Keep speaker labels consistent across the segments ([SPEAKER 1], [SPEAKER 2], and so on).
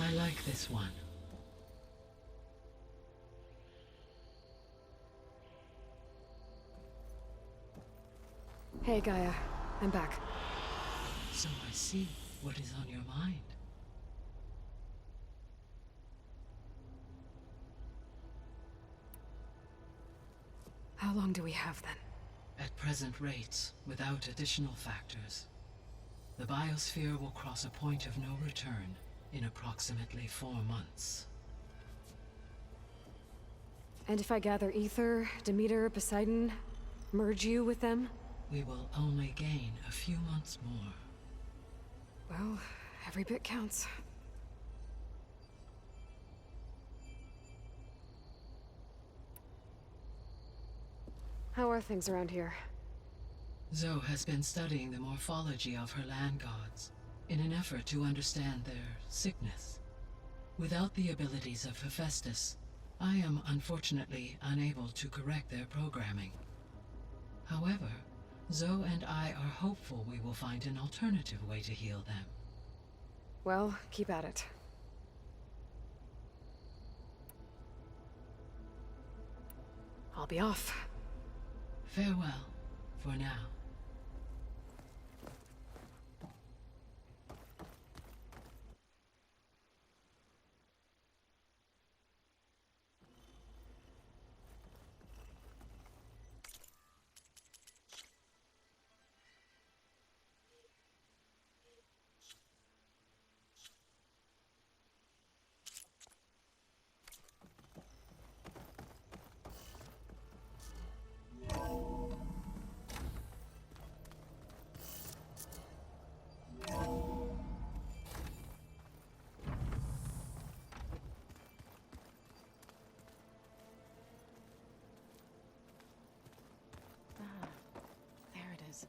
[SPEAKER 1] I like this one.
[SPEAKER 2] Hey, Gaia. I'm back.
[SPEAKER 1] So I see what is on your mind.
[SPEAKER 2] How long do we have, then?
[SPEAKER 1] At present rates, without additional factors, the biosphere will cross a point of no return in approximately 4 months.
[SPEAKER 2] And if I gather Ether, Demeter, Poseidon, merge you with them?
[SPEAKER 1] We will only gain a few months more.
[SPEAKER 2] Well, every bit counts. How are things around here?
[SPEAKER 1] Zoe has been studying the morphology of her land gods in an effort to understand their sickness. Without the abilities of Hephaestus, I am unfortunately unable to correct their programming. However, Zoe and I are hopeful we will find an alternative way to heal them.
[SPEAKER 2] Well, keep at it. I'll be off.
[SPEAKER 1] Farewell, for now.
[SPEAKER 3] Ah, there it is.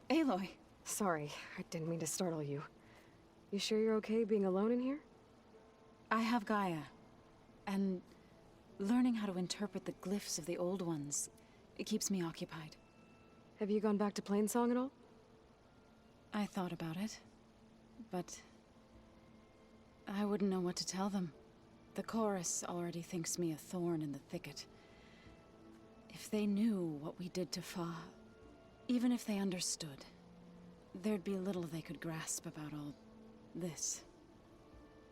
[SPEAKER 3] Aloy!
[SPEAKER 2] Sorry, I didn't mean to startle you. You sure you're okay being alone in here?
[SPEAKER 3] I have Gaia. And learning how to interpret the glyphs of the old ones, it keeps me occupied.
[SPEAKER 2] Have you gone back to Plainsong at all?
[SPEAKER 3] I thought about it, but I wouldn't know what to tell them. The chorus already thinks me a thorn in the thicket. If they knew what we did to Fa, even if they understood, there'd be little they could grasp about all this.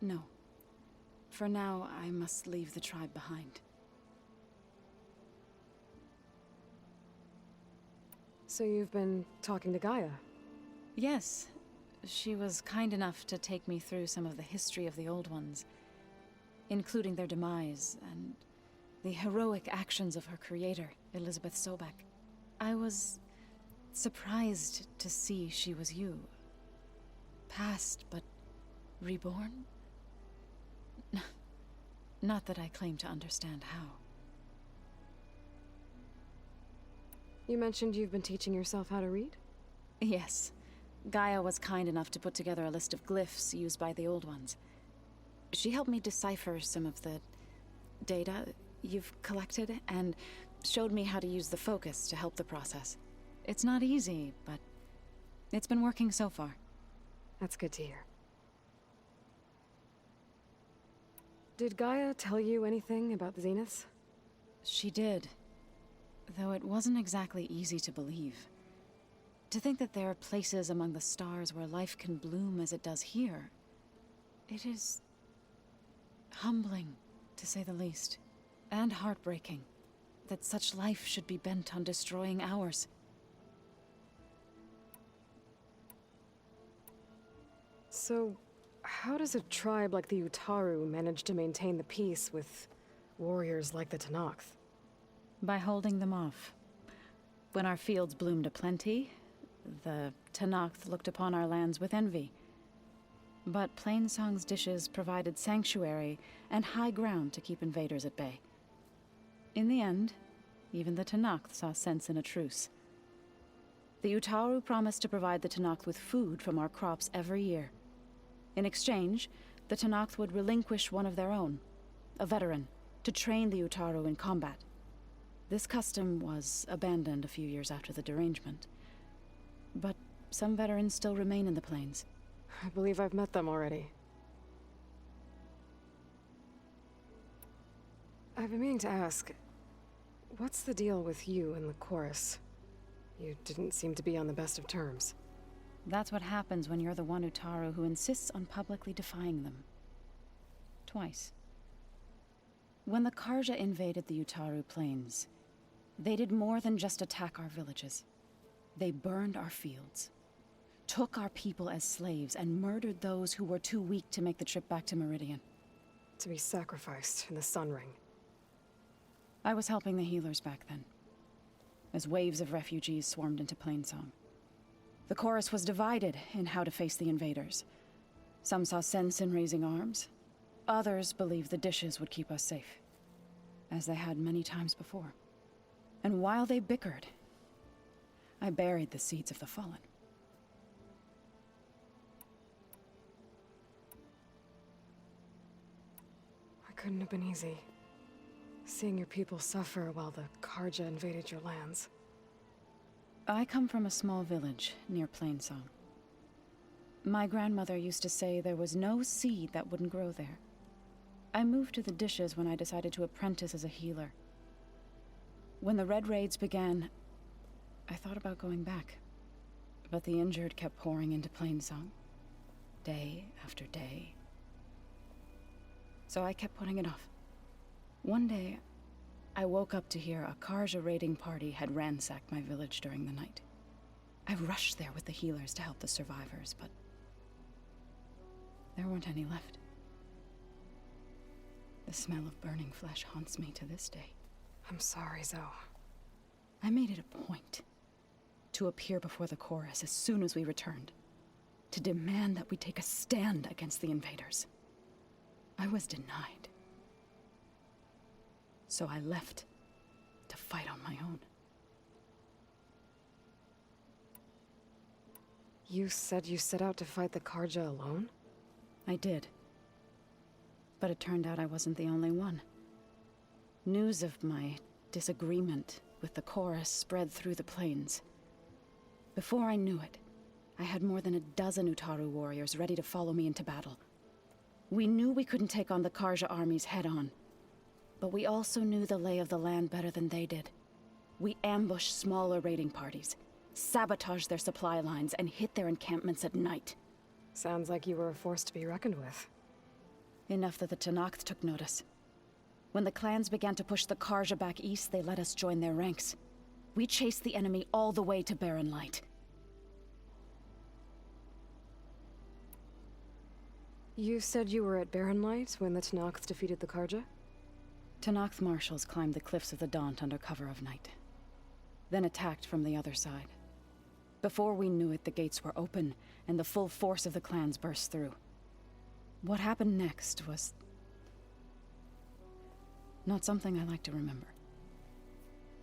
[SPEAKER 3] No. For now, I must leave the tribe behind.
[SPEAKER 2] So you've been talking to Gaia?
[SPEAKER 3] Yes. She was kind enough to take me through some of the history of the Old Ones, including their demise and the heroic actions of her creator, Elizabeth Sobek. I was surprised to see she was you. Past, but reborn? Not that I claim to understand how.
[SPEAKER 2] You mentioned you've been teaching yourself how to read?
[SPEAKER 3] Yes. Gaia was kind enough to put together a list of glyphs used by the Old Ones. She helped me decipher some of the data you've collected, and showed me how to use the focus to help the process. It's not easy, but it's been working so far.
[SPEAKER 2] That's good to hear. Did Gaia tell you anything about the Zeniths?
[SPEAKER 3] She did. Though it wasn't exactly easy to believe. To think that there are places among the stars where life can bloom as it does here. It is humbling, to say the least. And heartbreaking, that such life should be bent on destroying ours.
[SPEAKER 2] So, how does a tribe like the Utaru manage to maintain the peace with warriors like the Tenakth?
[SPEAKER 3] By holding them off. When our fields bloomed aplenty, the Tenakth looked upon our lands with envy. But Plainsong's dishes provided sanctuary and high ground to keep invaders at bay. In the end, even the Tenakth saw sense in a truce. The Utaru promised to provide the Tenakth with food from our crops every year. In exchange, the Tenakth would relinquish one of their own, a veteran, to train the Utaru in combat. This custom was abandoned a few years after the derangement. But some veterans still remain in the plains.
[SPEAKER 2] I believe I've met them already. I've been meaning to ask, what's the deal with you and the chorus? You didn't seem to be on the best of terms.
[SPEAKER 3] That's what happens when you're the one Utaru who insists on publicly defying them. Twice. When the Karja invaded the Utaru plains, they did more than just attack our villages. They burned our fields, took our people as slaves, and murdered those who were too weak to make the trip back to Meridian.
[SPEAKER 2] To be sacrificed in the Sun Ring.
[SPEAKER 3] I was helping the healers back then, as waves of refugees swarmed into Plainsong. The chorus was divided in how to face the invaders. Some saw sense in raising arms. Others believed the dishes would keep us safe, as they had many times before. And while they bickered, I buried the seeds of the fallen.
[SPEAKER 2] It couldn't have been easy. Seeing your people suffer while the Karja invaded your lands.
[SPEAKER 3] I come from a small village near Plainsong. My grandmother used to say there was no seed that wouldn't grow there. I moved to the dishes when I decided to apprentice as a healer. When the Red Raids began, I thought about going back. But the injured kept pouring into Plainsong, day after day. So I kept putting it off. One day, I woke up to hear a Karja raiding party had ransacked my village during the night. I rushed there with the healers to help the survivors, but there weren't any left. The smell of burning flesh haunts me to this day.
[SPEAKER 2] I'm sorry, Zoe.
[SPEAKER 3] I made it a point to appear before the chorus as soon as we returned, to demand that we take a stand against the invaders. I was denied. So I left to fight on my own.
[SPEAKER 2] You said you set out to fight the Karja alone?
[SPEAKER 3] I did. But it turned out I wasn't the only one. News of my disagreement with the chorus spread through the plains. Before I knew it, I had more than a dozen Utaru warriors ready to follow me into battle. We knew we couldn't take on the Karja armies head-on, but we also knew the lay of the land better than they did. We ambushed smaller raiding parties, sabotaged their supply lines, and hit their encampments at night.
[SPEAKER 2] Sounds like you were a force to be reckoned with.
[SPEAKER 3] Enough that the Tenakth took notice. When the clans began to push the Karja back east, they let us join their ranks. We chased the enemy all the way to Barren Light.
[SPEAKER 2] You said you were at Barren Light when the Tenakth defeated the Karja?
[SPEAKER 3] Tenakth marshals climbed the cliffs of the Daunt under cover of night, then attacked from the other side. Before we knew it, the gates were open, and the full force of the clans burst through. What happened next was not something I like to remember.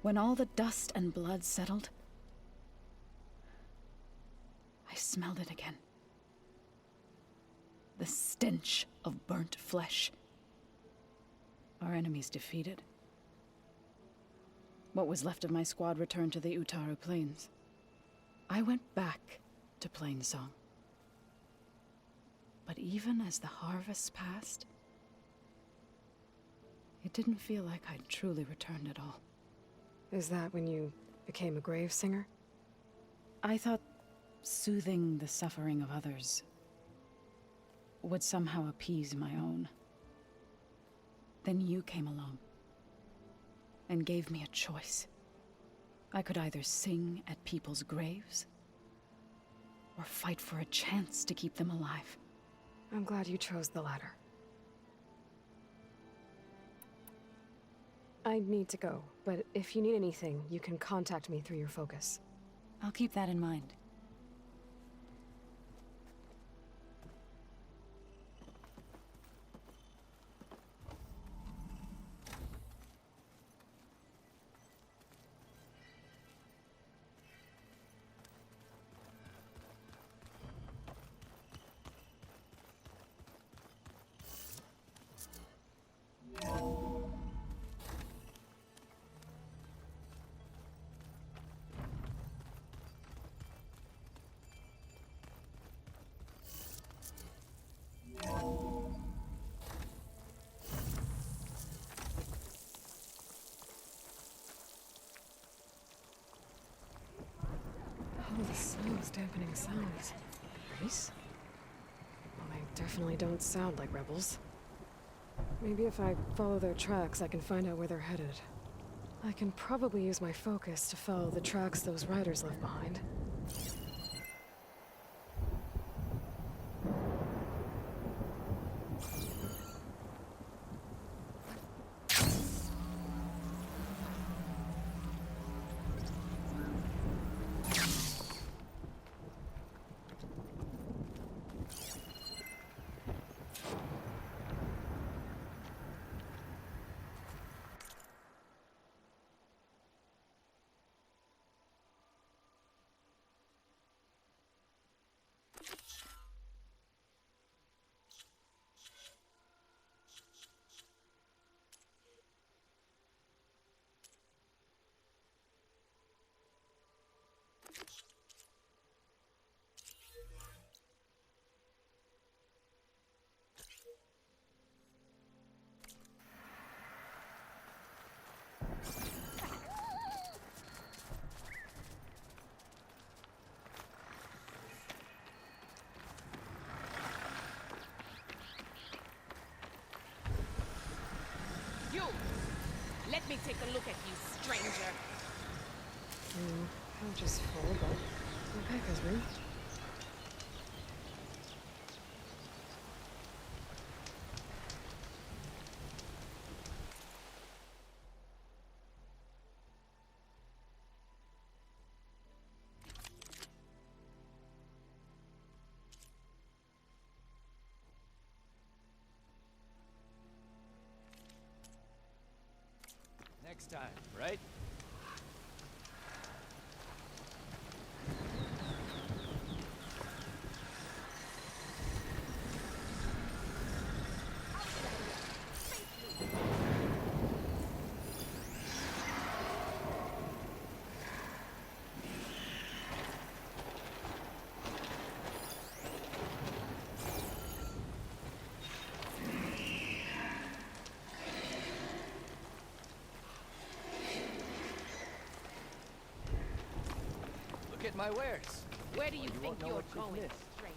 [SPEAKER 3] When all the dust and blood settled, I smelled it again. The stench of burnt flesh. Our enemies defeated. What was left of my squad returned to the Utaru Plains. I went back to Plainsong. But even as the harvest passed, it didn't feel like I'd truly returned at all.
[SPEAKER 2] Is that when you became a grave singer?
[SPEAKER 3] I thought soothing the suffering of others would somehow appease my own. Then you came along and gave me a choice. I could either sing at people's graves or fight for a chance to keep them alive.
[SPEAKER 2] I'm glad you chose the latter. I need to go, but if you need anything, you can contact me through your focus.
[SPEAKER 3] I'll keep that in mind.
[SPEAKER 2] those dampening sounds? Nice. Well, they definitely don't sound like rebels. Maybe if I follow their tracks, I can find out where they're headed. I can probably use my focus to follow the tracks those riders left behind.
[SPEAKER 4] You! Let me take a look at you, stranger.
[SPEAKER 2] Pouch is full, but my pack has room.
[SPEAKER 5] Next time, right? Look at my wares.
[SPEAKER 4] Where do you
[SPEAKER 5] You
[SPEAKER 4] think
[SPEAKER 5] won't know
[SPEAKER 4] you're
[SPEAKER 5] what you've
[SPEAKER 4] going,
[SPEAKER 5] missed.
[SPEAKER 4] stranger?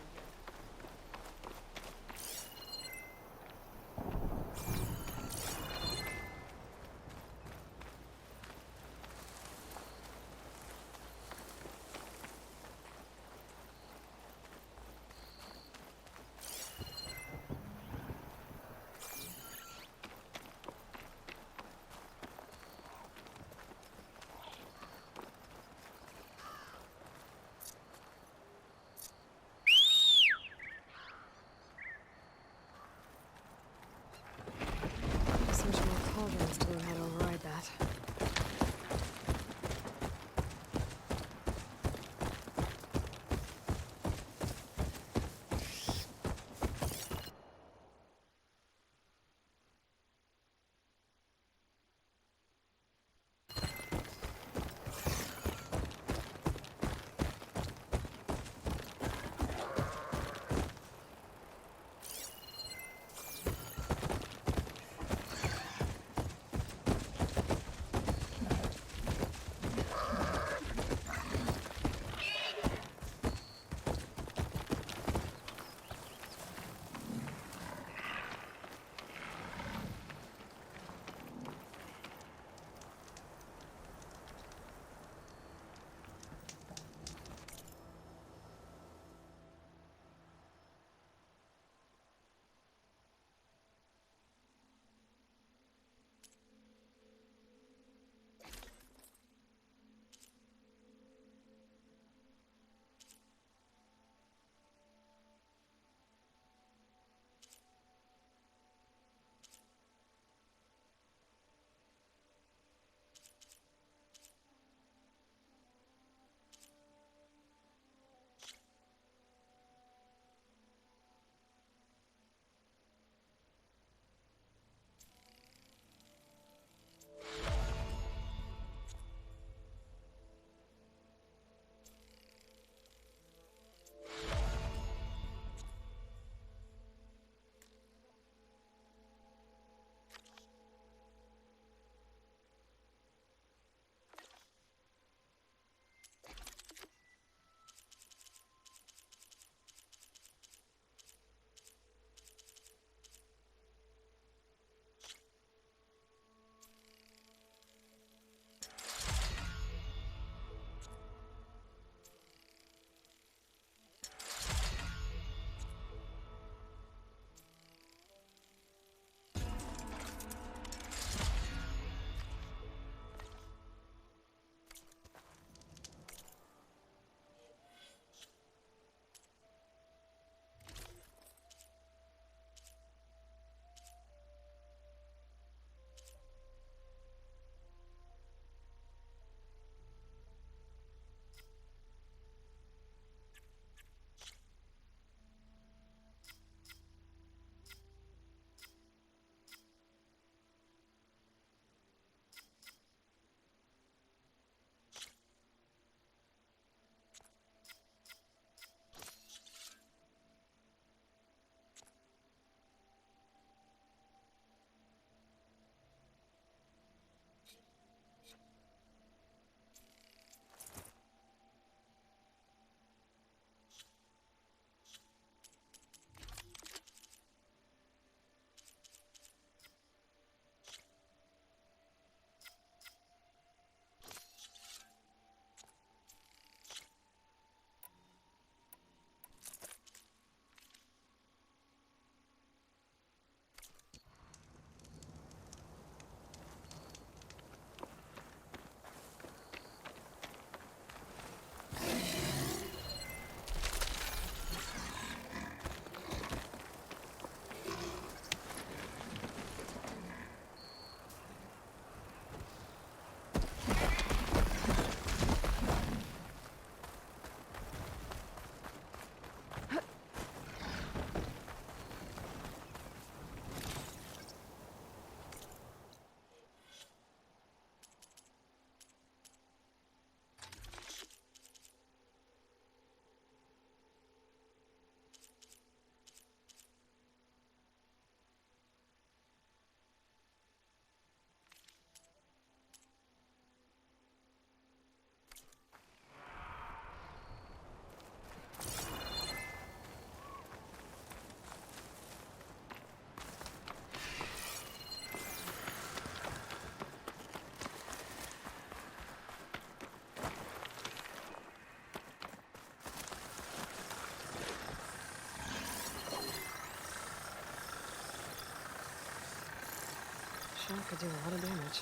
[SPEAKER 2] shot could do a lot of damage.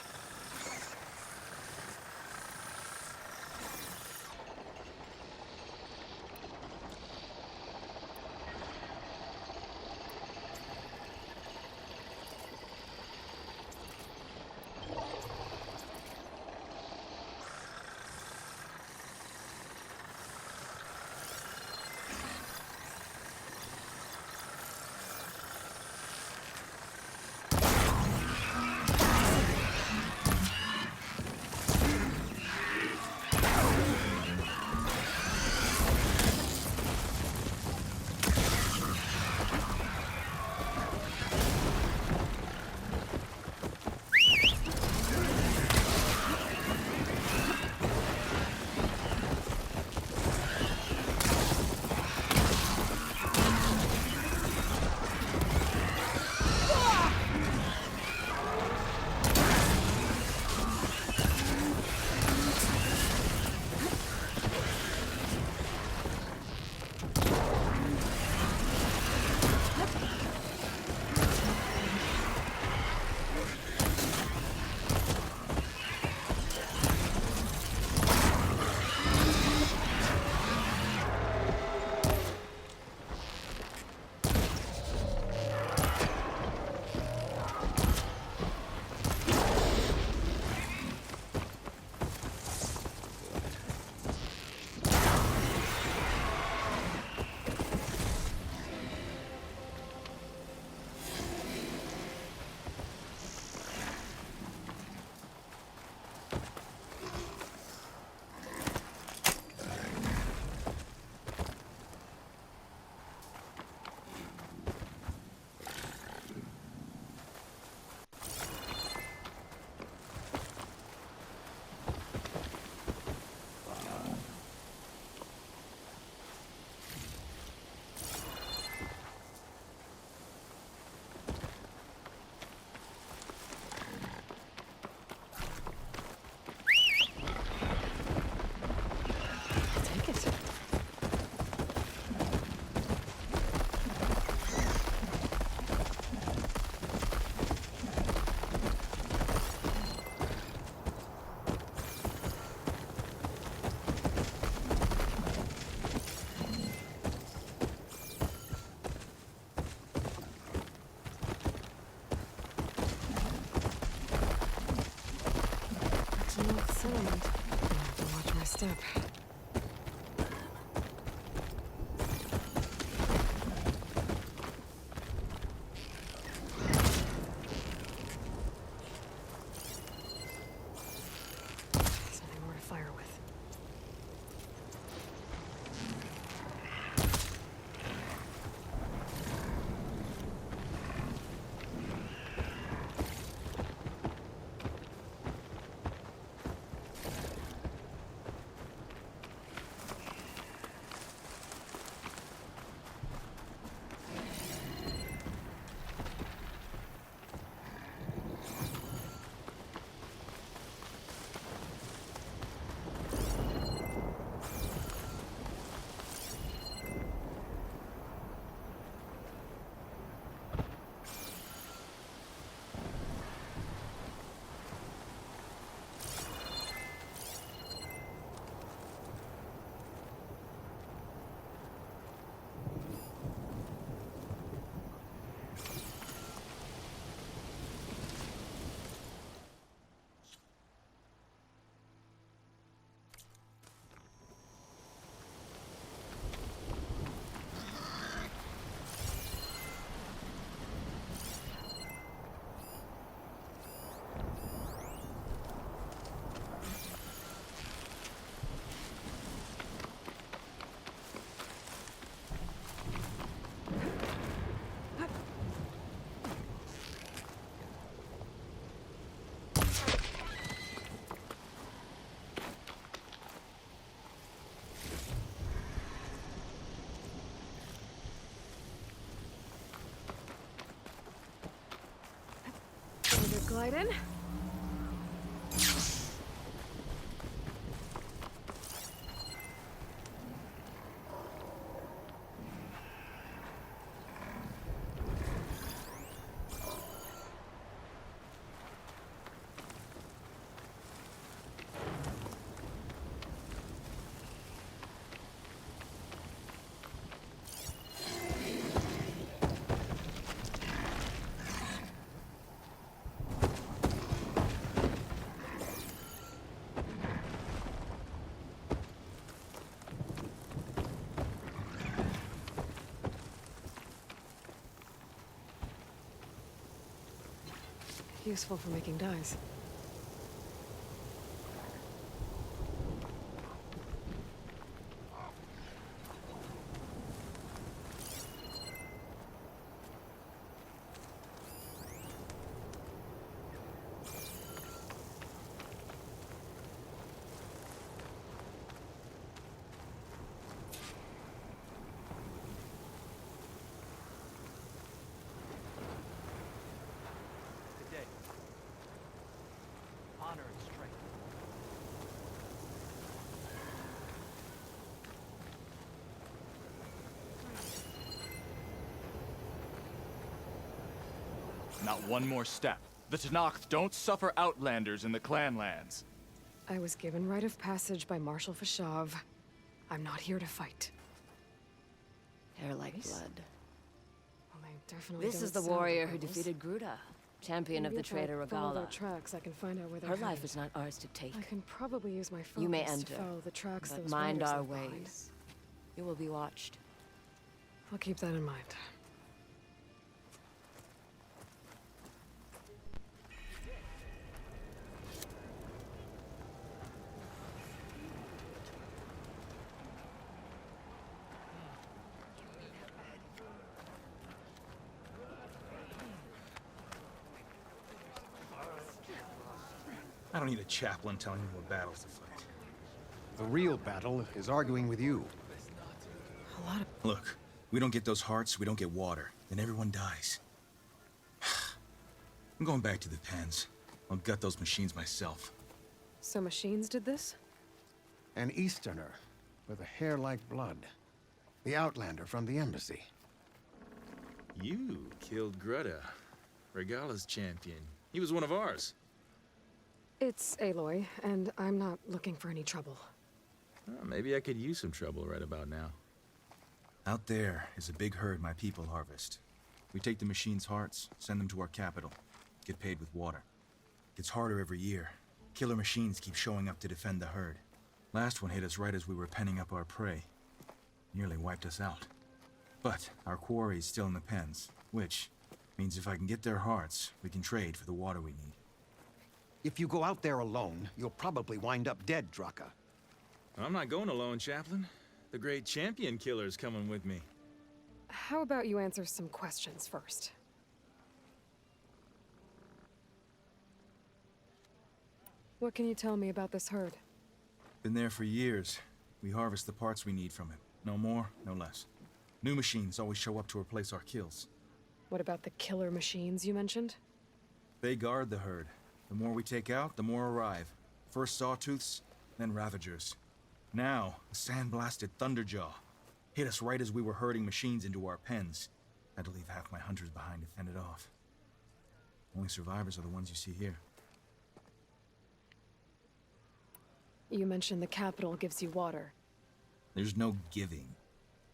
[SPEAKER 2] Take it. It's enough settlement. I have to watch my step. Something more to fire with. Glide in. Useful for making dyes.
[SPEAKER 5] Today. Honor and strength.
[SPEAKER 6] Not one more step. The Tenakth don't suffer outlanders in the clan lands.
[SPEAKER 2] I was given rite of passage by Marshal Fashav. I'm not here to fight.
[SPEAKER 7] Hair like blood.
[SPEAKER 2] Well, they definitely
[SPEAKER 7] This
[SPEAKER 2] don't
[SPEAKER 7] is the
[SPEAKER 2] sound like
[SPEAKER 7] warrior who
[SPEAKER 2] rebels.
[SPEAKER 7] defeated Gruta, champion of
[SPEAKER 2] Maybe
[SPEAKER 7] the
[SPEAKER 2] if I
[SPEAKER 7] traitor
[SPEAKER 2] follow their
[SPEAKER 7] Regala.
[SPEAKER 2] tracks, I can find out where they're
[SPEAKER 7] Her
[SPEAKER 2] headed.
[SPEAKER 7] life is not ours to take.
[SPEAKER 2] I can probably use my focus
[SPEAKER 7] You may
[SPEAKER 2] to
[SPEAKER 7] enter,
[SPEAKER 2] follow the tracks
[SPEAKER 7] but
[SPEAKER 2] those
[SPEAKER 7] mind
[SPEAKER 2] riders
[SPEAKER 7] our
[SPEAKER 2] left behind.
[SPEAKER 7] ways. You will be watched.
[SPEAKER 2] I'll keep that in mind.
[SPEAKER 8] I don't need a chaplain telling me what battles to fight.
[SPEAKER 9] The real battle is arguing with you.
[SPEAKER 2] A lot of...
[SPEAKER 8] Look, we don't get those hearts, we don't get water, then everyone dies. I'm going back to the pens. I'll gut those machines myself.
[SPEAKER 2] So machines did this?
[SPEAKER 9] An Easterner with a hair like blood. The Outlander from the embassy.
[SPEAKER 10] You killed Greta, Regala's champion. He was one of ours.
[SPEAKER 2] It's Aloy, and I'm not looking for any trouble.
[SPEAKER 10] Well, maybe I could use some trouble right about now.
[SPEAKER 8] Out there is a big herd my people harvest. We take the machines' hearts, send them to our capital, get paid with water. Gets harder every year. Killer machines keep showing up to defend the herd. Last one hit us right as we were penning up our prey. Nearly wiped us out. But our quarry is still in the pens, which means if I can get their hearts, we can trade for the water we need.
[SPEAKER 9] If you go out there alone, you'll probably wind up dead, Draka.
[SPEAKER 10] I'm not going alone, Chaplain. The great champion killer's coming with me.
[SPEAKER 2] How about you answer some questions first? What can you tell me about this herd?
[SPEAKER 8] Been there for years. We harvest the parts we need from it. No more, no less. New machines always show up to replace our kills.
[SPEAKER 2] What about the killer machines you mentioned?
[SPEAKER 8] They guard the herd. The more we take out, the more arrive. First sawtooths, then ravagers. Now, a sand-blasted thunderjaw. Hit us right as we were herding machines into our pens. Had to leave half my hunters behind to fend it off. Only survivors are the ones you see here.
[SPEAKER 2] You mentioned the capital gives you water.
[SPEAKER 8] There's no giving.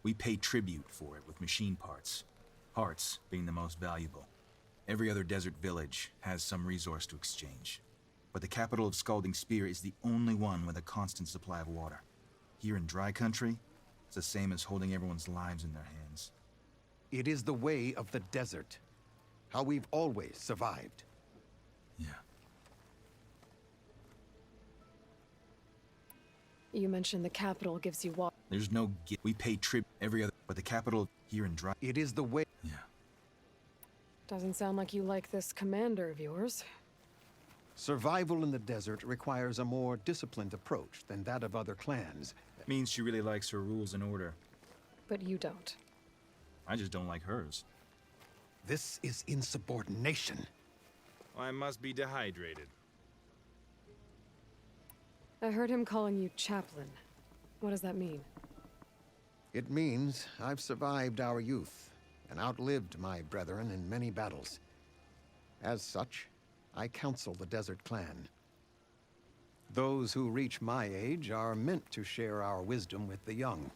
[SPEAKER 8] We pay tribute for it with machine parts. Hearts being the most valuable. Every other desert village has some resource to exchange. But the capital of Scalding Spear is the only one with a constant supply of water. Here in dry country, it's the same as holding everyone's lives in their hands.
[SPEAKER 9] It is the way of the desert. How we've always survived.
[SPEAKER 8] Yeah.
[SPEAKER 2] You mentioned the capital gives you water.
[SPEAKER 8] There's no we pay tribute every other, but the capital here in dry.
[SPEAKER 9] It is the way...
[SPEAKER 8] Yeah.
[SPEAKER 2] Doesn't sound like you like this commander of yours.
[SPEAKER 9] Survival in the desert requires a more disciplined approach than that of other clans.
[SPEAKER 8] Means she really likes her rules and order.
[SPEAKER 2] But you don't.
[SPEAKER 8] I just don't like hers.
[SPEAKER 9] This is insubordination.
[SPEAKER 10] I must be dehydrated.
[SPEAKER 2] I heard him calling you chaplain. What does that mean?
[SPEAKER 9] It means I've survived our youth and outlived my brethren in many battles. As such, I counsel the Desert Clan. Those who reach my age are meant to share our wisdom with the young.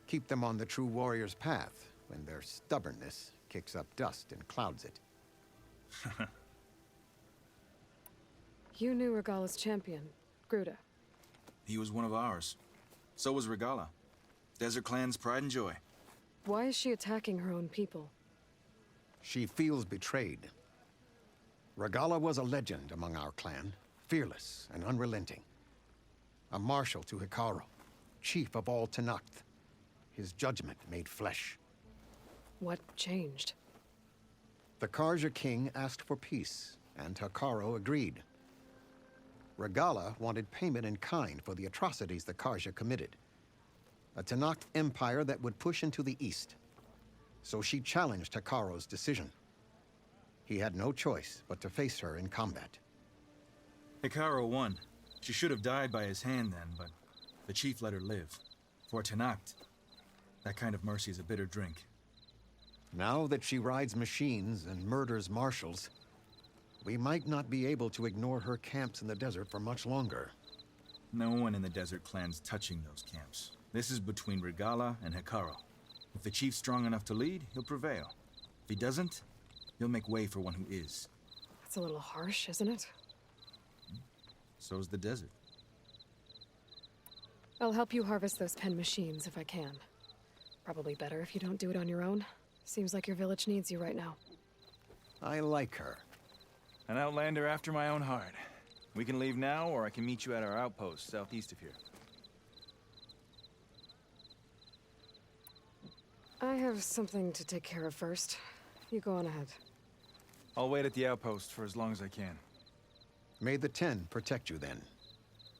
[SPEAKER 9] Keep them on the true warrior's path when their stubbornness kicks up dust and clouds it.
[SPEAKER 2] You knew Regala's champion, Gruta.
[SPEAKER 8] He was one of ours. So was Regala. Desert Clan's pride and joy.
[SPEAKER 2] Why is she attacking her own people?
[SPEAKER 9] She feels betrayed. Regala was a legend among our clan, fearless and unrelenting. A marshal to Hikaru, chief of all Tenakth. His judgment made flesh.
[SPEAKER 2] What changed?
[SPEAKER 9] The Karja king asked for peace, and Hikaru agreed. Regala wanted payment in kind for the atrocities the Karja committed. A Tenakth empire that would push into the east. So she challenged Hikaru's decision. He had no choice but to face her in combat.
[SPEAKER 8] Hikaru won. She should have died by his hand then, but the chief let her live. For Tenakth, that kind of mercy is a bitter drink.
[SPEAKER 9] Now that she rides machines and murders marshals, we might not be able to ignore her camps in the desert for much longer.
[SPEAKER 8] No one in the desert clan's touching those camps. This is between Regala and Hikaru. If the chief's strong enough to lead, he'll prevail. If he doesn't, he'll make way for one who is.
[SPEAKER 2] That's a little harsh, isn't it?
[SPEAKER 8] So's the desert.
[SPEAKER 2] I'll help you harvest those pen machines if I can. Probably better if you don't do it on your own. Seems like your village needs you right now.
[SPEAKER 9] I like her.
[SPEAKER 10] An outlander after my own heart. We can leave now, or I can meet you at our outpost southeast of here.
[SPEAKER 2] I have something to take care of first. You go on ahead.
[SPEAKER 10] I'll wait at the outpost for as long as I can.
[SPEAKER 9] May the Ten protect you then.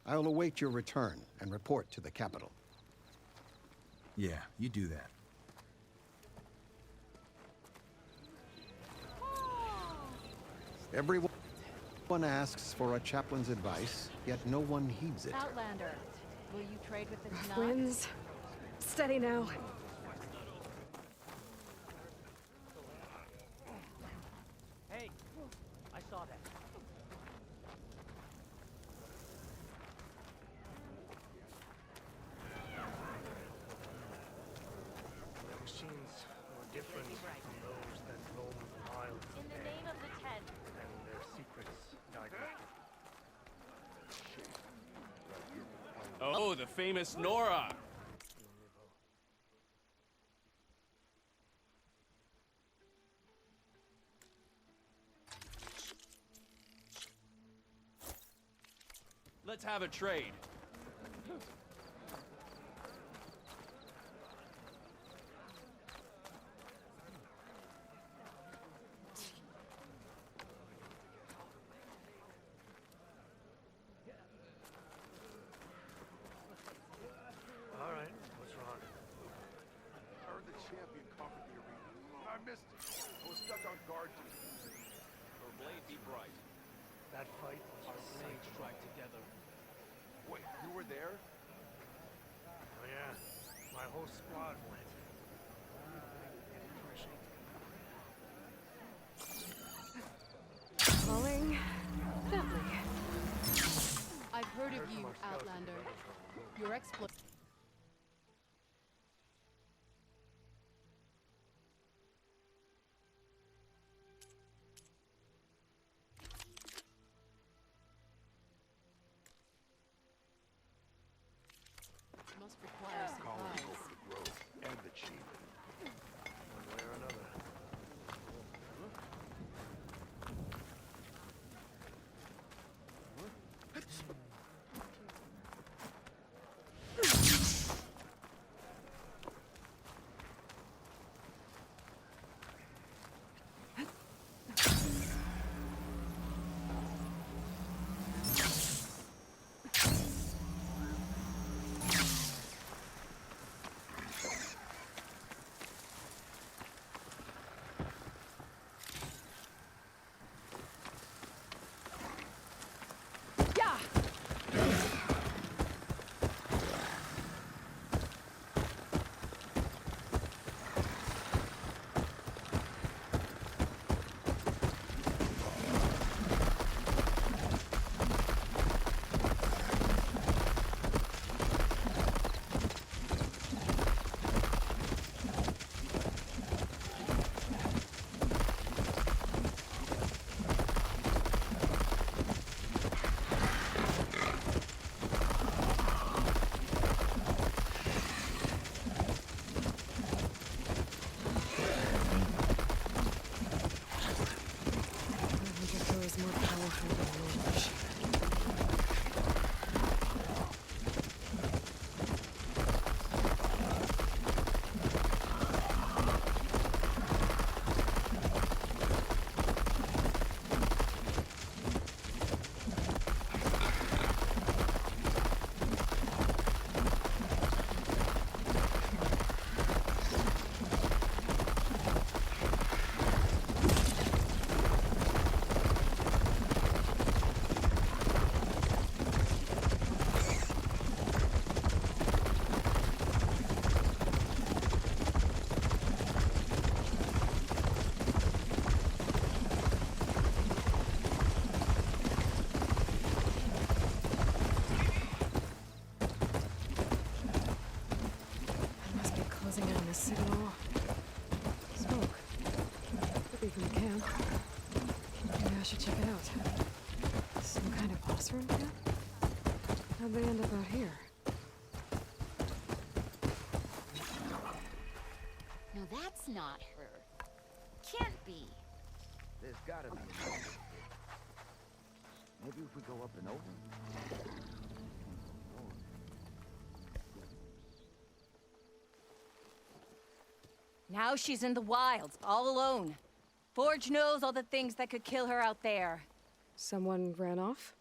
[SPEAKER 9] I'll await your return and report to the capital.
[SPEAKER 8] Yeah, you do that.
[SPEAKER 9] Everyone asks for a chaplain's advice, yet no one heeds it.
[SPEAKER 11] Outlander, will you trade with the Tenakth?
[SPEAKER 2] Winds. Steady now.
[SPEAKER 5] Hey, I saw that.
[SPEAKER 12] The machines were different from those that roam the wild
[SPEAKER 11] In the name of the Ten.
[SPEAKER 12] and their secrets guided.
[SPEAKER 13] Oh, the famous Nora! Let's have a trade.
[SPEAKER 12] All right, what's wrong?
[SPEAKER 14] I heard the champion conquered the arena. I missed it. I was stuck on guard duty.
[SPEAKER 13] Her blade be bright.
[SPEAKER 12] That fight was
[SPEAKER 13] Our blades strike together.
[SPEAKER 14] Wait, you were there?
[SPEAKER 12] Oh yeah, my whole squad went.
[SPEAKER 2] Falling gently.
[SPEAKER 11] I've heard of you, Outlander. Your exploit. Must require supplies.
[SPEAKER 14] The grove and the chief.
[SPEAKER 12] One way or another.
[SPEAKER 2] Osram camp? How'd they end up out here?
[SPEAKER 15] No, that's not her. Can't be.
[SPEAKER 16] There's gotta be. Maybe if we go up and over.
[SPEAKER 15] Now she's in the wilds, all alone. Forge knows all the things that could kill her out there.
[SPEAKER 2] Someone ran off?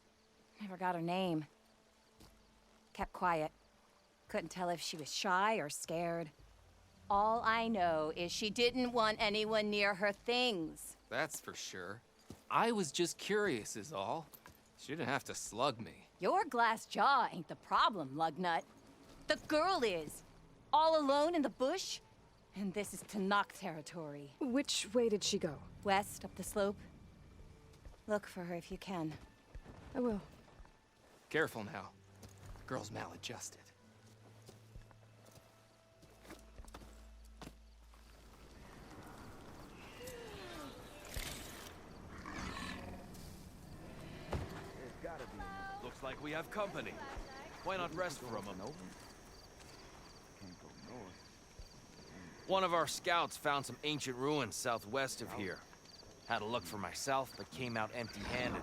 [SPEAKER 15] Never got her name. Kept quiet. Couldn't tell if she was shy or scared. All I know is she didn't want anyone near her things.
[SPEAKER 13] That's for sure. I was just curious is all. She didn't have to slug me.
[SPEAKER 15] Your glass jaw ain't the problem, lugnut. The girl is. All alone in the bush. And this is Tanakh territory.
[SPEAKER 2] Which way did she go?
[SPEAKER 15] West, up the slope. Look for her if you can.
[SPEAKER 2] I will.
[SPEAKER 13] Careful now. Girl's maladjusted. Looks like we have company. Why not rest for a moment? One of our scouts found some ancient ruins southwest of here. Had a look for myself, but came out empty-handed.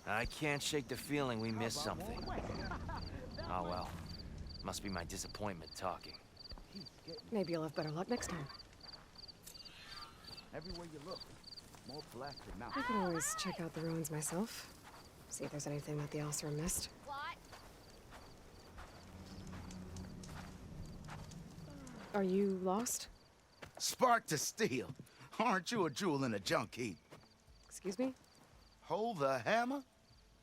[SPEAKER 13] I can't shake the feeling we missed something. Oh well. Must be my disappointment talking.
[SPEAKER 2] Maybe you'll have better luck next time.
[SPEAKER 16] Everywhere you look, more black than mountains.
[SPEAKER 2] I can always check out the ruins myself. See if there's anything that the Osram missed. Are you lost?
[SPEAKER 16] Spark to steel. Aren't you a jewel in a junk heap?
[SPEAKER 2] Excuse me?
[SPEAKER 16] Hold the hammer?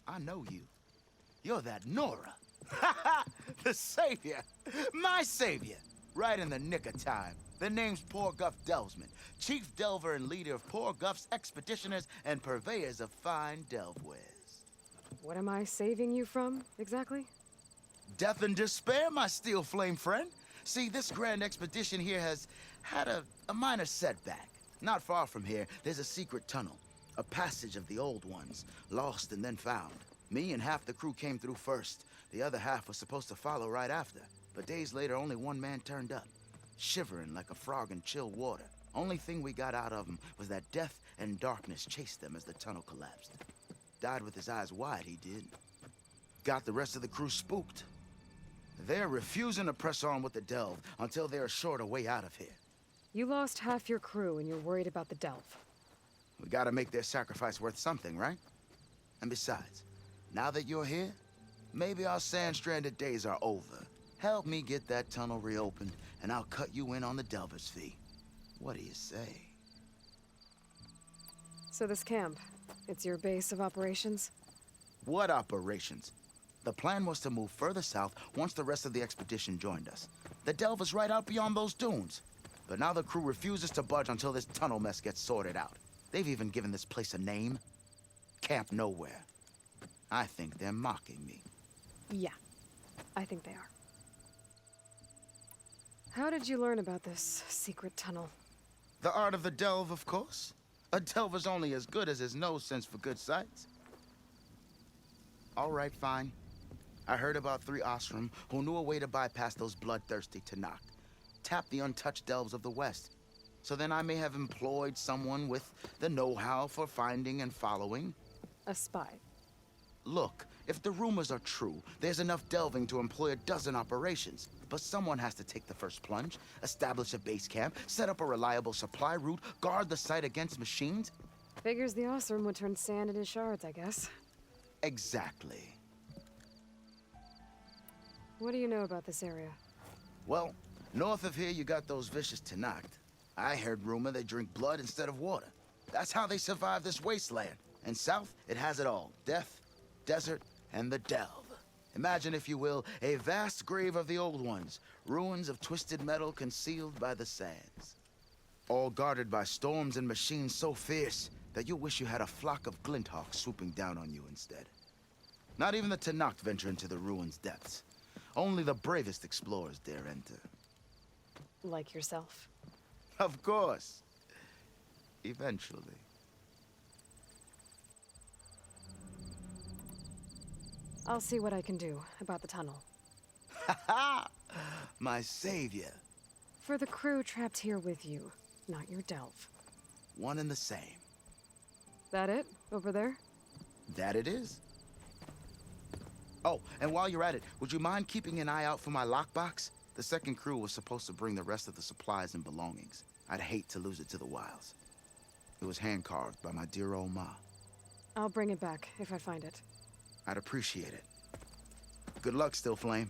[SPEAKER 16] I know you. You're that Nora. The savior. My savior. Right in the nick of time. The name's Poor Guff Delvesman, chief delver and leader of Poor Guff's expeditioners and purveyors of fine delve wares.
[SPEAKER 2] What am I saving you from, exactly?
[SPEAKER 16] Death and despair, my steel flame friend. See, this grand expedition here has had a minor setback. Not far from here, there's a secret tunnel. A passage of the old ones, lost and then found. Me and half the crew came through first. The other half was supposed to follow right after. But days later, only one man turned up, shivering like a frog in chill water. Only thing we got out of him was that death and darkness chased them as the tunnel collapsed. Died with his eyes wide, he did. Got the rest of the crew spooked. They're refusing to press on with the delve until they're assured a way out of here.
[SPEAKER 2] You lost half your crew and you're worried about the delve.
[SPEAKER 16] We gotta make their sacrifice worth something, right? And besides, now that you're here, maybe our sand-stranded days are over. Help me get that tunnel reopened, and I'll cut you in on the delver's fee. What do you say?
[SPEAKER 2] So this camp, it's your base of operations?
[SPEAKER 16] What operations? The plan was to move further south once the rest of the expedition joined us. The delve is right out beyond those dunes. But now the crew refuses to budge until this tunnel mess gets sorted out. They've even given this place a name. Camp Nowhere. I think they're mocking me.
[SPEAKER 2] Yeah, I think they are. How did you learn about this secret tunnel?
[SPEAKER 16] The art of the delve, of course. A delver's only as good as his nose sense for good sights. All right, fine. I heard about 3 Osram who knew a way to bypass those bloodthirsty Tanakh. Tap the untouched delves of the West. So then I may have employed someone with the know-how for finding and following.
[SPEAKER 2] A spy.
[SPEAKER 16] Look, if the rumors are true, there's enough delving to employ a dozen operations. But someone has to take the first plunge, establish a base camp, set up a reliable supply route, guard the site against machines.
[SPEAKER 2] Figures the Osram would turn sand into shards, I guess.
[SPEAKER 16] Exactly.
[SPEAKER 2] What do you know about this area?
[SPEAKER 16] Well, north of here you got those vicious Tanakh. I heard rumor they drink blood instead of water. That's how they survive this wasteland. And south, it has it all. Death, desert, and the delve. Imagine, if you will, a vast grave of the old ones. Ruins of twisted metal concealed by the sands. All guarded by storms and machines so fierce that you wish you had a flock of glinthawks swooping down on you instead. Not even the Tanakh venture into the ruins' depths. Only the bravest explorers dare enter.
[SPEAKER 2] Like yourself.
[SPEAKER 16] Of course. Eventually.
[SPEAKER 2] I'll see what I can do about the tunnel.
[SPEAKER 16] Ha! My savior.
[SPEAKER 2] For the crew trapped here with you, not your delve.
[SPEAKER 16] One and the same.
[SPEAKER 2] That it? Over there?
[SPEAKER 16] That it is. Oh, and while you're at it, would you mind keeping an eye out for my lockbox? The second crew was supposed to bring the rest of the supplies and belongings. I'd hate to lose it to the wilds. It was hand-carved by my dear old ma.
[SPEAKER 2] I'll bring it back if I find it.
[SPEAKER 16] I'd appreciate it. Good luck, Still Flame.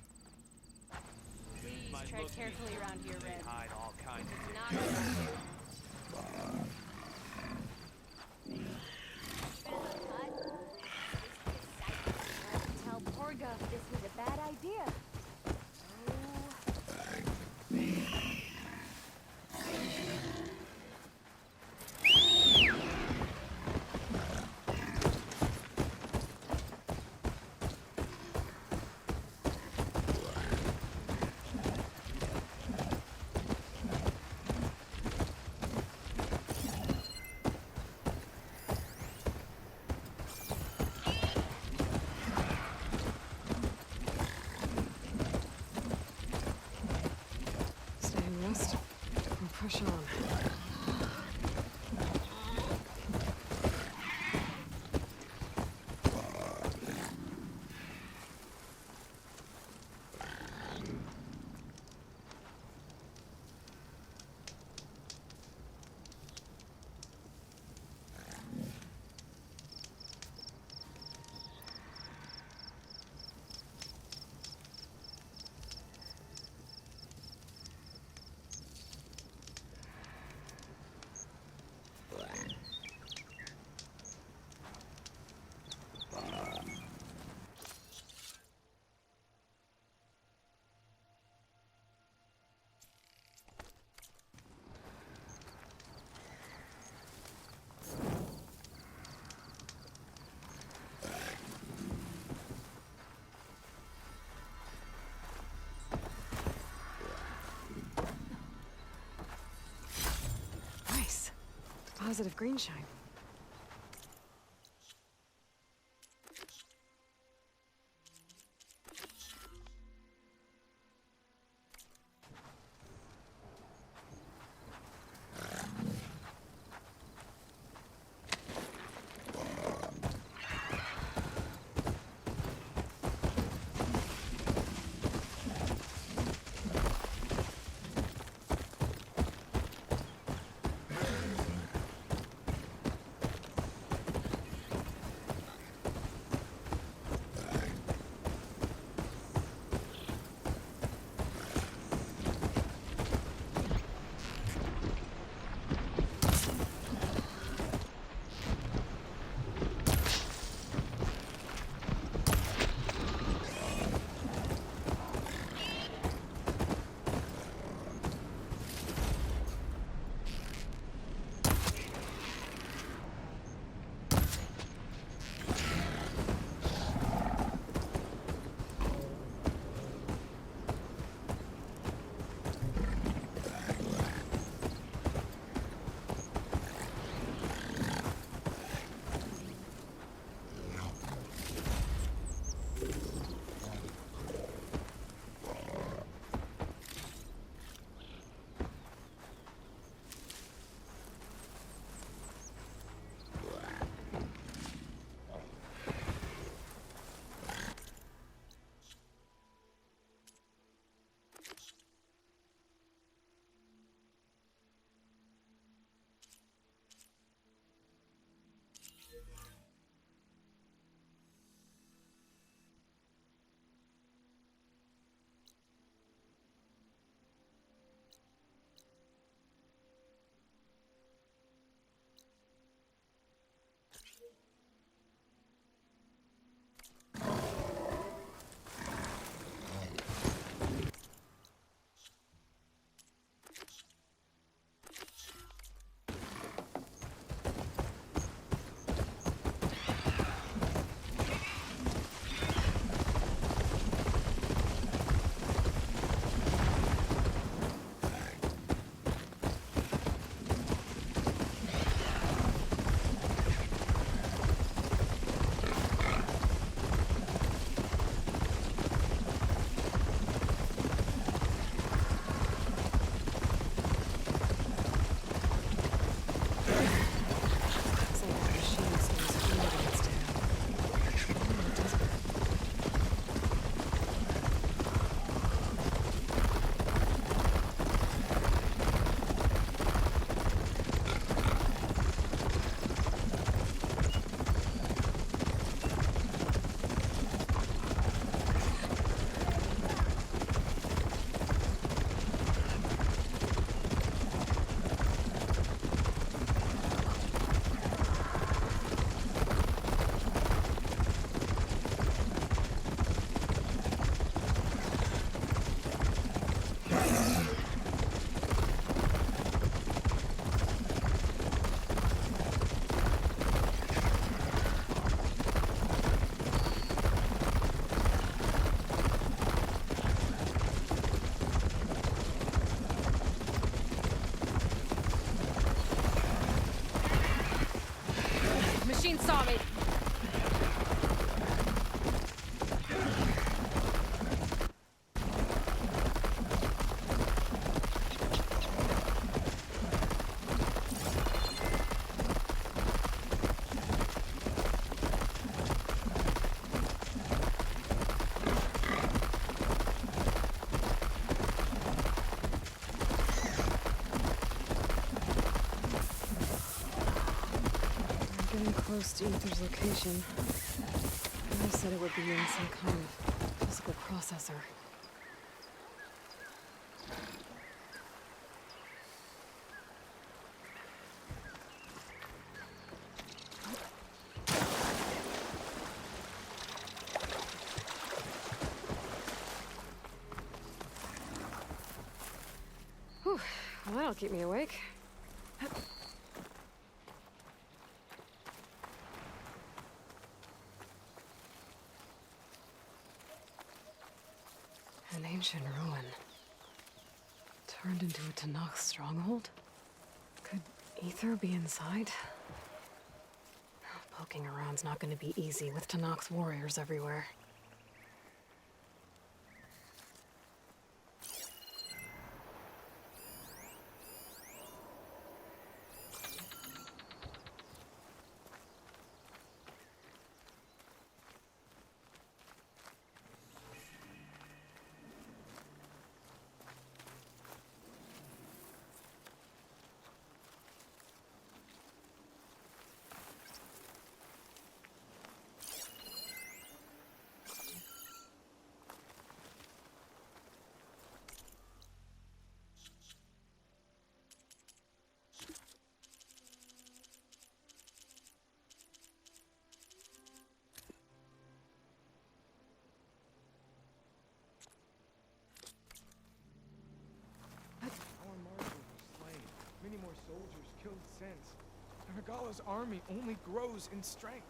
[SPEAKER 15] Please tread carefully around here, Red.
[SPEAKER 13] Hide all kinds of
[SPEAKER 15] Not around here. Tell Porga this was a bad idea.
[SPEAKER 2] Stay in rest and push on. Nice. Deposit of green shine. close to Ether's location. I said it would be in some kind of physical processor. Whew, well, that'll keep me awake. An ancient ruin. Turned into a Tanakh stronghold? Could Ether be inside? Poking around's not gonna be easy with Tanakh's warriors everywhere.
[SPEAKER 12] Our marshal was slain. Many more soldiers killed since. And Regala's army only grows in strength.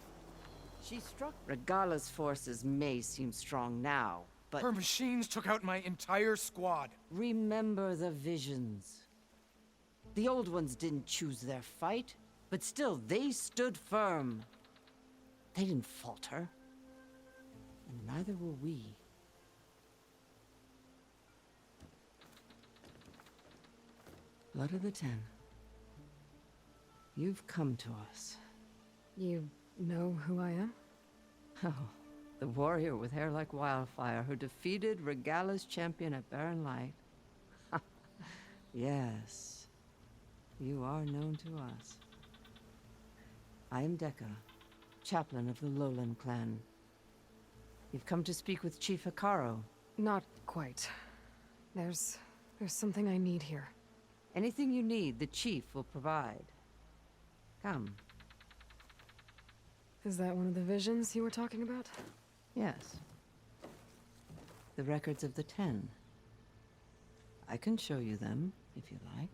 [SPEAKER 17] She struck. Regala's forces may seem strong now, but
[SPEAKER 12] Her machines took out my entire squad.
[SPEAKER 17] remember the visions. The old ones didn't choose their fight, but still they stood firm. They didn't falter. And neither will we. Blood of the Ten. You've come to us.
[SPEAKER 2] You know who I am?
[SPEAKER 17] Oh, the warrior with hair like wildfire who defeated Regala's champion at Barren Light. Yes, you are known to us. I am Dekka, chaplain of the Lowland clan. You've come to speak with Chief Hikaro.
[SPEAKER 2] Not quite. There's something I need here.
[SPEAKER 17] Anything you need, the chief will provide. Come.
[SPEAKER 2] Is that one of the visions you were talking about?
[SPEAKER 17] Yes. The records of the 10. I can show you them, if you like.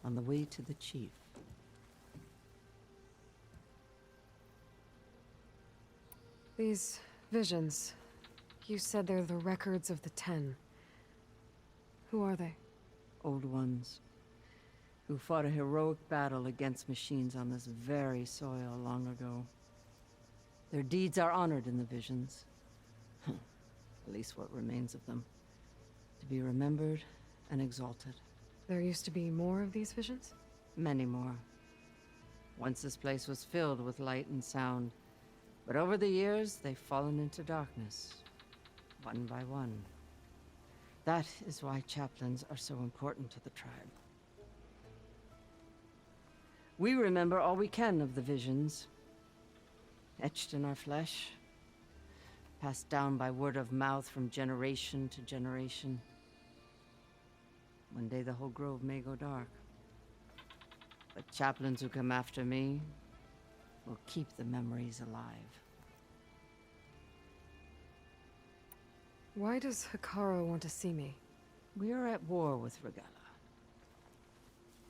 [SPEAKER 17] On the way to the chief.
[SPEAKER 2] These visions, you said they're the records of the 10. Who are they?
[SPEAKER 17] Old ones. Who fought a heroic battle against machines on this very soil long ago. Their deeds are honored in the visions. At least what remains of them. To be remembered and exalted.
[SPEAKER 2] There used to be more of these visions?
[SPEAKER 17] Many more. Once this place was filled with light and sound. But over the years, they've fallen into darkness. One by one. That is why chaplains are so important to the tribe. We remember all we can of the visions. Etched in our flesh. Passed down by word of mouth from generation to generation. One day the whole grove may go dark. But chaplains who come after me will keep the memories alive.
[SPEAKER 2] Why does Hikaro want to see me?
[SPEAKER 17] We are at war with Regala.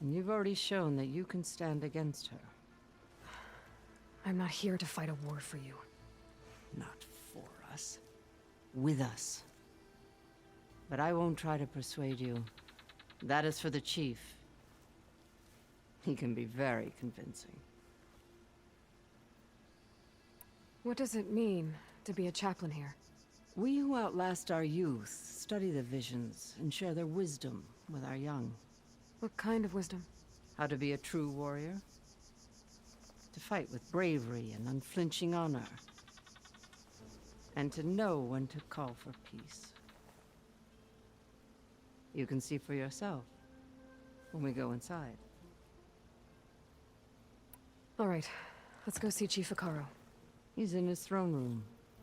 [SPEAKER 17] And you've already shown that you can stand against her.
[SPEAKER 2] I'm not here to fight a war for you.
[SPEAKER 17] Not for us. With us. But I won't try to persuade you. That is for the chief. He can be very convincing.
[SPEAKER 2] What does it mean to be a chaplain here?
[SPEAKER 17] We who outlast our youth study the visions and share their wisdom with our young.
[SPEAKER 2] What kind of wisdom?
[SPEAKER 17] How to be a true warrior. To fight with bravery and unflinching honor. And to know when to call for peace. You can see for yourself when we go inside.
[SPEAKER 2] All right. Let's go see Chief Akaro.
[SPEAKER 17] He's in his throne room,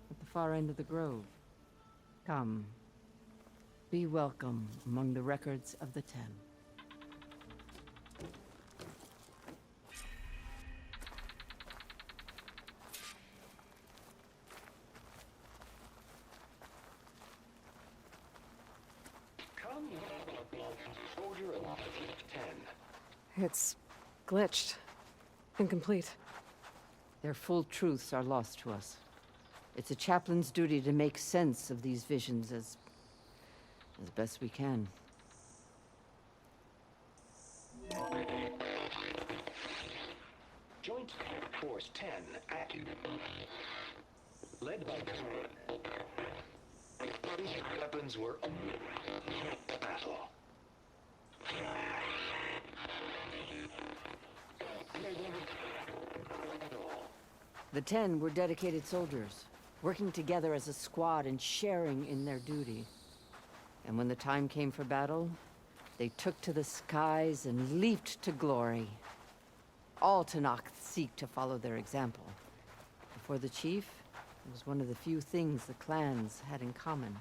[SPEAKER 17] at the far end of the grove. Come. Be welcome among the records of the Ten.
[SPEAKER 2] It's glitched. Incomplete.
[SPEAKER 17] Their full truths are lost to us. It's a chaplain's duty to make sense of these visions as best we can.
[SPEAKER 18] Joint Force 10 active. Led by weapons were battle.
[SPEAKER 17] The Ten were dedicated soldiers, working together as a squad and sharing in their duty. And when the time came for battle, they took to the skies and leaped to glory. All Tenakth seek to follow their example. For the chief, it was one of the few things the clans had in common.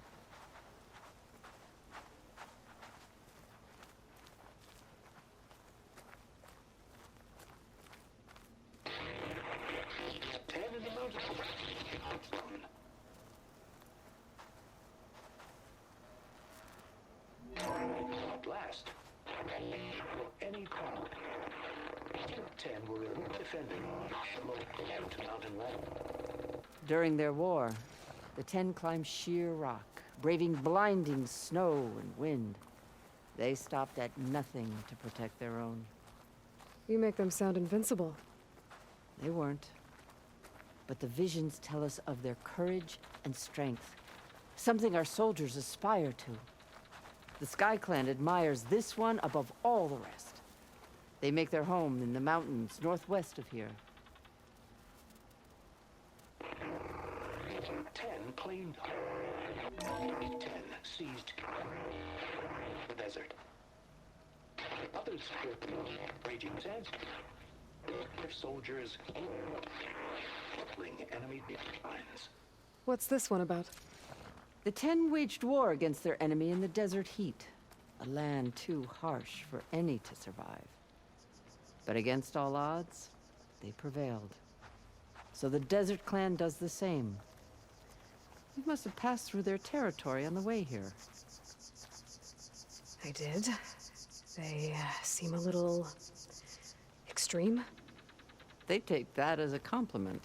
[SPEAKER 18] At last, any crowd. 10 were defending the mountain land.
[SPEAKER 17] During their war, the Ten climbed sheer rock, braving blinding snow and wind. They stopped at nothing to protect their own.
[SPEAKER 2] You make them sound invincible.
[SPEAKER 17] They weren't. But the visions tell us of their courage and strength, something our soldiers aspire to. The Sky Clan admires this one above all the rest. They make their home in the mountains northwest of here.
[SPEAKER 18] 10 claimed. 10 seized the desert. Others raging sands. Their soldiers crippling enemy lines.
[SPEAKER 2] What's this one about?
[SPEAKER 17] The Ten waged war against their enemy in the desert heat, a land too harsh for any to survive. But against all odds, they prevailed. So the Desert Clan does the same. You must have passed through their territory on the way here.
[SPEAKER 2] I did. They seem a little extreme.
[SPEAKER 17] They take that as a compliment.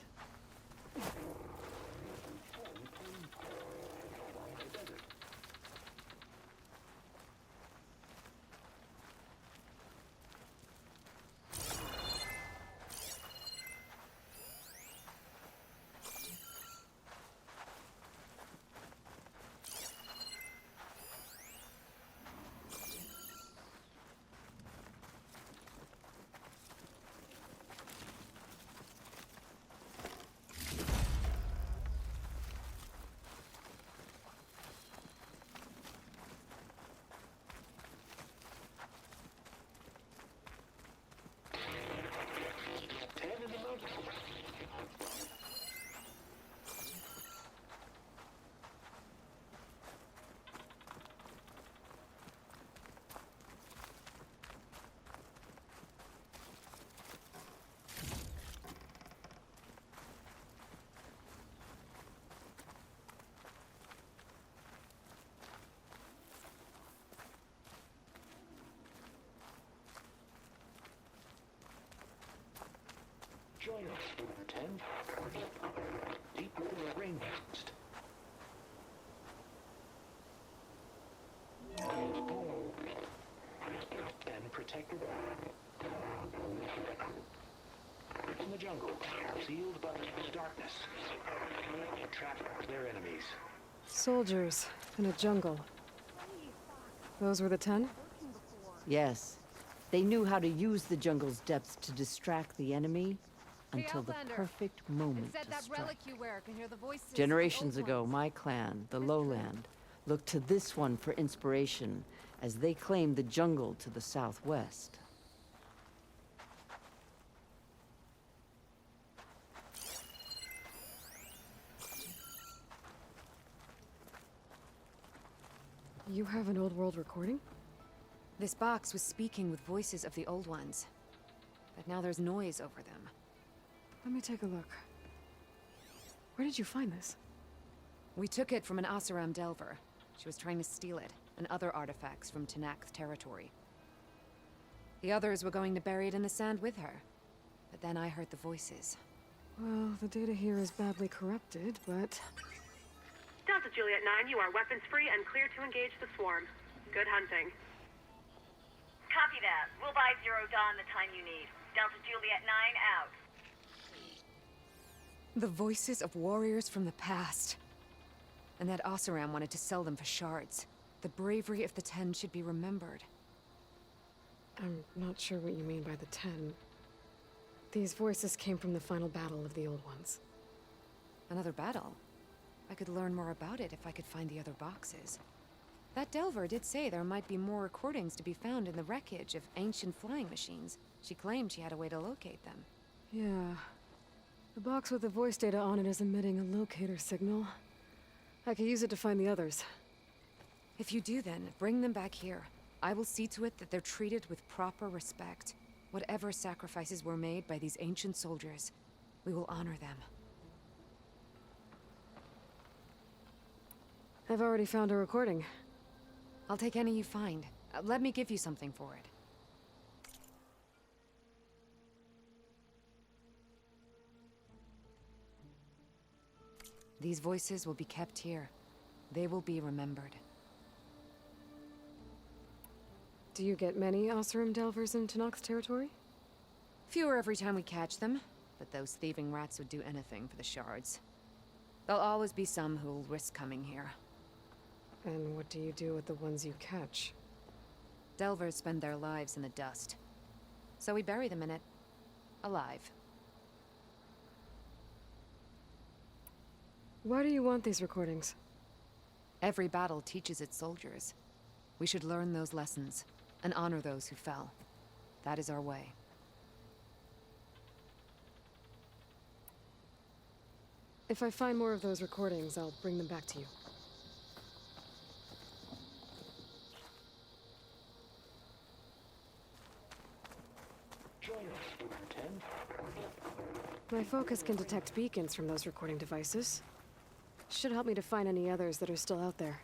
[SPEAKER 18] Join us, 10. Deep rainforest. And protected in the jungle, sealed by darkness. Trap their enemies.
[SPEAKER 2] Soldiers in a jungle. Those were the 10?
[SPEAKER 17] Yes. They knew how to use the jungle's depths to distract the enemy until the perfect moment to strike. Generations ago, my clan, the Lowland, looked to this one for inspiration as they claimed the jungle to the southwest.
[SPEAKER 2] You have an old world recording?
[SPEAKER 15] This box was speaking with voices of the old ones. But now there's noise over them.
[SPEAKER 2] Let me take a look. Where did you find this?
[SPEAKER 15] We took it from an Oseram Delver. She was trying to steal it, and other artifacts from Tenakth territory. The others were going to bury it in the sand with her. But then I heard the voices.
[SPEAKER 2] Well, the data here is badly corrupted, but...
[SPEAKER 19] Delta Juliet 9, you are weapons free and clear to engage the swarm. Good hunting.
[SPEAKER 20] Copy that. We'll buy Zero Dawn the time you need. Delta Juliet 9 out.
[SPEAKER 15] The voices of warriors from the past. And that Oseram wanted to sell them for shards. The bravery of the Ten should be remembered.
[SPEAKER 2] I'm not sure what you mean by the Ten. These voices came from the final battle of the Old Ones.
[SPEAKER 15] Another battle? I could learn more about it if I could find the other boxes. That Delver did say there might be more recordings to be found in the wreckage of ancient flying machines. She claimed she had a way to locate them.
[SPEAKER 2] Yeah. The box with the voice data on it is emitting a locator signal. I could use it to find the others.
[SPEAKER 15] If you do then, bring them back here. I will see to it that they're treated with proper respect. Whatever sacrifices were made by these ancient soldiers, we will honor them.
[SPEAKER 2] I've already found a recording.
[SPEAKER 15] I'll take any you find. Let me give you something for it. These voices will be kept here. They will be remembered.
[SPEAKER 2] Do you get many Oseram Delvers in Tenakth territory?
[SPEAKER 15] Fewer every time we catch them, but those thieving rats would do anything for the shards. There'll always be some who'll risk coming here.
[SPEAKER 2] And what do you do with the ones you catch?
[SPEAKER 15] Delvers spend their lives in the dust. So we bury them in it, alive.
[SPEAKER 2] Why do you want these recordings?
[SPEAKER 15] Every battle teaches its soldiers. We should learn those lessons, and honor those who fell. That is our way.
[SPEAKER 2] If I find more of those recordings, I'll bring them back to you.
[SPEAKER 18] Join us, Boomer 10.
[SPEAKER 2] My focus can detect beacons from those recording devices. Should help me to find any others that are still out there.